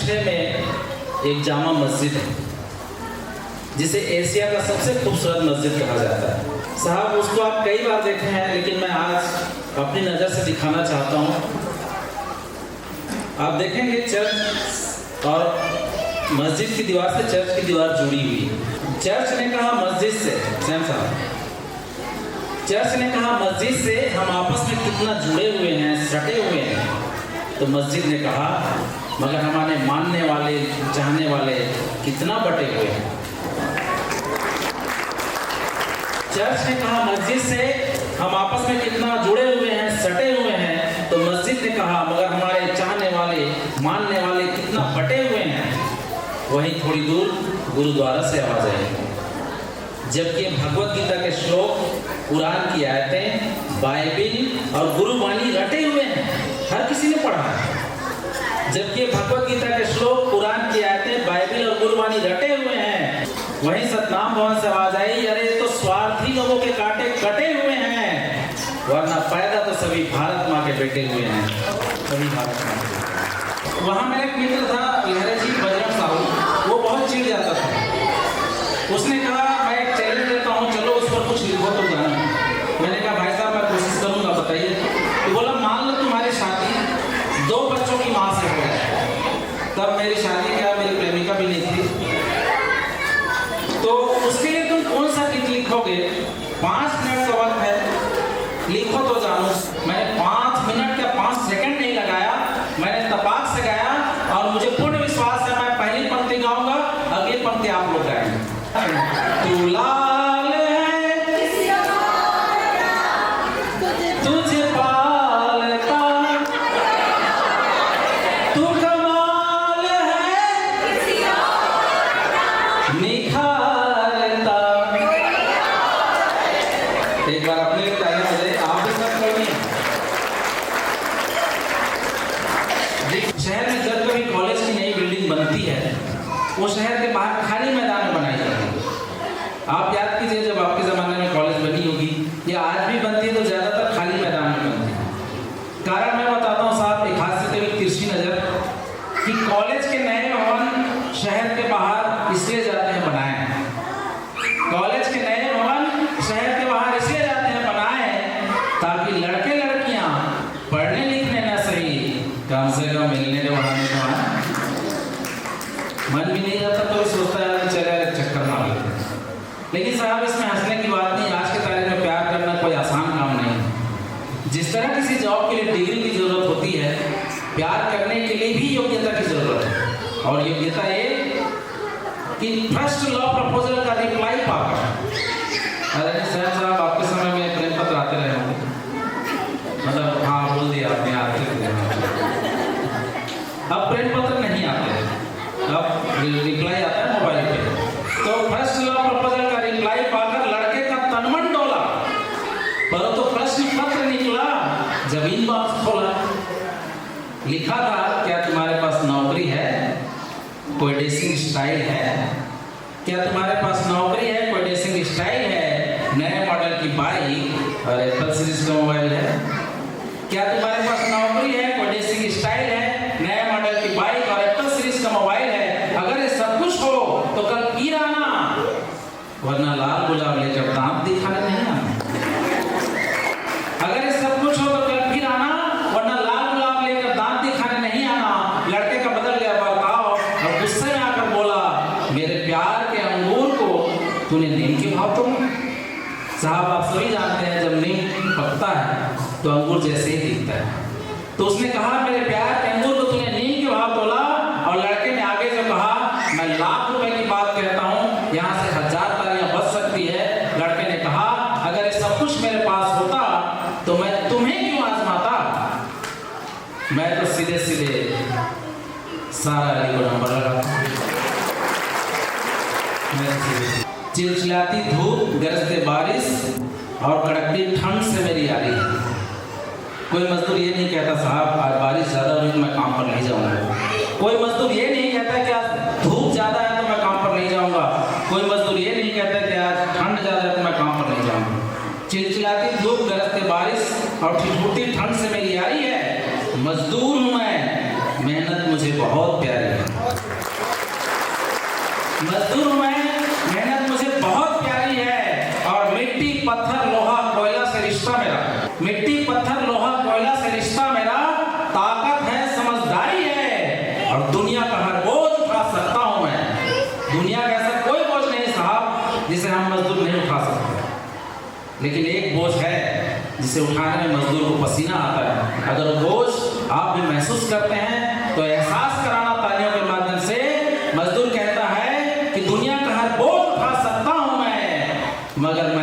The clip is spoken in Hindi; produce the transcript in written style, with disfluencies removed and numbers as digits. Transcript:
6 में एक जामा मस्जिद है जिसे एशिया का सबसे खूबसूरत मस्जिद कहा जाता है। साहब उसको आप कई बार देखे हैं, लेकिन मैं आज अपनी नज़र से दिखाना चाहता हूँ। आप देखेंगे चर्च और मस्जिद की दीवार से चर्च की दीवार जुड़ी हुई है। चर्च ने कहा मस्जिद से, सैम साहब, चर्च ने कहा मस्जिद से हम आपस में कितना जुड़े हुए हैं, सटे हुए हैं। तो मस्जिद ने कहा मगर हमारे मानने वाले, चाहने वाले कितना बटे हुए हैं। चर्च ने कहा मस्जिद से हम आपस में कितना जुड़े हुए हैं, सटे हुए हैं। तो मस्जिद ने कहा मगर हमारे चाहने वाले, मानने वाले कितना बटे हुए हैं। वहीं थोड़ी दूर गुरुद्वारा से आवाज आई, जबकि भगवत गीता के श्लोक, कुरान की आयतें, बाइबिल और गुरुवाणी रटे हुए हैं, हर किसी ने पढ़ा है। जबकि भगवत गीता के श्लोक, कुरान की आयतें, बाइबिल और गुरुवाणी रटे हुए हैं, वहीं सतनाम भवन से आवाज आई, अरे तो स्वार्थी लोगों के कांटे कटे हुए हैं, वरना पैदा तो सभी भारत माँ के बेटे हुए हैं, सभी भारत माँ के। वहाँ मेरा एक मित्र था लहरे जी बजरंग साहू, वो बहुत चिढ़ जाता था। उसने कहा मैं एक चैलेंज देता हूँ, चलो उस पर कुछ लिखो तो जानो। मैंने कहा भाई साहब मैं कोशिश करूँगा, बताइए। तो बोला मान लो तुम्हारी शादी 2 बच्चों की माँ से हो जाए। तब मेरी शादी क्या, मेरी प्रेमिका भी नहीं थी, तो उसके लिए तुम कौन सा गीत लिखोगे? 5 मिनट का वक्त है, लिखो तो जानो। मैंने 5 मिनट या 5 सेकंड नहीं लगाया, मैंने तपाक से गाया और मुझे पूर्ण विश्वास है मैं पहली पंक्ति गाऊंगा, अगली पंक्ति आप लोग गाएंगे। तू लाल है तुझे पालता, तू कमाल है निखारता। एक बार अपने लिए तालियां बजाइए, आप भी सब करेंगे। शहर में जब कभी कॉलेज की नई बिल्डिंग बनती है, वो शहर के बाहर खाली मैदान में बनाई जाती है। आप याद कीजिए जब आपके ज़माने में कॉलेज बनी होगी या आज भी बनती है तो ज़्यादातर खाली मैदान में बनती है। कारण मैं बताता हूँ साहब, एक हाथ से कभी तिरछी नज़र, कि कॉलेज के नए भवन शहर के बाहर इसलिए जाते हैं बनाए। कॉलेज के नए भवन शहर के बाहर इसलिए जाते हैं बनाए ताकि लड़के लड़कियाँ पढ़ने लिखने न सही, कम से कम मिलने के बहाने तो आए। मन भी नहीं जाता तो सोचता है चले चक्कर मार लेते हैं। लेकिन साहब इसमें हंसने की बात नहीं, आज के तारीख में प्यार करना कोई आसान काम नहीं है। जिस तरह किसी जॉब के लिए डिग्री की जरूरत होती है, प्यार करने के लिए भी योग्यता की जरूरत है। और योग्यता ये कि फर्स्ट लव प्रपोजल का रिप्लाई पाकर, अरे सर साहब आपके समय में प्रेम पत्र आते रहे होंगे, मतलब हाँ बोल दिया आपने, आते थे। अब प्रेम पत्र नहीं आते, अब रिप्लाई आता है मोबाइल पे। तो फर्स्ट लव प्रपोजल का रिप्लाई पाकर लड़के का तनमन डोला, पर तो प्रश्न पत्र निकला, जमीन बॉक्स खोला, लिखा था क्या तुम्हारे पास नौकरी है, कोई ड्रेसिंग स्टाइल है? क्या तुम्हारे पास नौकरी है, कोई ड्रेसिंग स्टाइल है, नए मॉडल की बाइक और एप्पल सीरीज का मोबाइल है? क्या तुम्हारे पास नौकरी है, कोई ड्रेसिंग स्टाइल है, नए मॉडल की बाइक और एप्पल सीरीज का मोबाइल है? अगर ये सब कुछ हो तो कल फिर आना, वरना लाल गुलाब लेकर दांत दिखाने नहीं आना। अगर ये सब कुछ हो तो कल फिर आना, वरना लाल गुलाब लेकर दांत दिखाने नहीं आना। लड़के का बदल गया बर्ताव और गुस्से में आकर बोला, मेरे प्यार के अंगूर को तूने नीम के भाव तोड़ा। साहब आप सभी जानते हैं जब नीम पकता है तो अंगूर जैसे ही दिखता है। तो उसने कहा मेरे प्यार के अंगूर को तूने नीम के भाव तोला। और लड़के ने आगे जो कहा, मैं लाख रुपए की बात कहता हूँ, यहाँ से 1000 तालियां बच सकती है। लड़के ने कहा अगर ये सब कुछ मेरे पास होता तो मैं तुम्हें क्यों आजमाता, मैं तो सीधे सीधे सारा अली को नंबर लगाता। चिलचिलाती धूप, गरजते बारिश और कड़कती ठंड से मेरी यारी है। कोई मजदूर ये नहीं कहता साहब आज बारिश ज़्यादा हुई तो मैं काम पर नहीं जाऊँगा। कोई मजदूर ये नहीं कहता कि आज धूप ज़्यादा है तो मैं काम पर नहीं जाऊँगा। कोई मजदूर ये नहीं कहता कि आज ठंड ज़्यादा है तो मैं काम पर नहीं जाऊँगा। चिलचिलाती धूप, गरजते बारिश और ठिठुरती ठंड से मेरी यारी है। मजदूर हूँ मैं, मेहनत मुझे बहुत प्यारी है। मजदूर मैं, मेहनत मुझे बहुत प्यारी है। और मिट्टी पत्थर लोहा कोयला से रिश्ता मेरा, मिट्टी पत्थर लोहा कोयला से रिश्ता मेरा, ताकत है समझदारी है, और दुनिया का हर बोझ उठा सकता हूं मैं। दुनिया का ऐसा कोई बोझ नहीं साहब जिसे हम मजदूर नहीं उठा सकते, लेकिन एक बोझ है जिसे उठाने में मजदूर को पसीना आता है। अगर वो बोझ आप भी महसूस करते हैं तो एहसास कराना तालियों के माध्यम से। मजदूर कहता है कि दुनिया का हर बोझ उठा सकता हूं मैं, मगर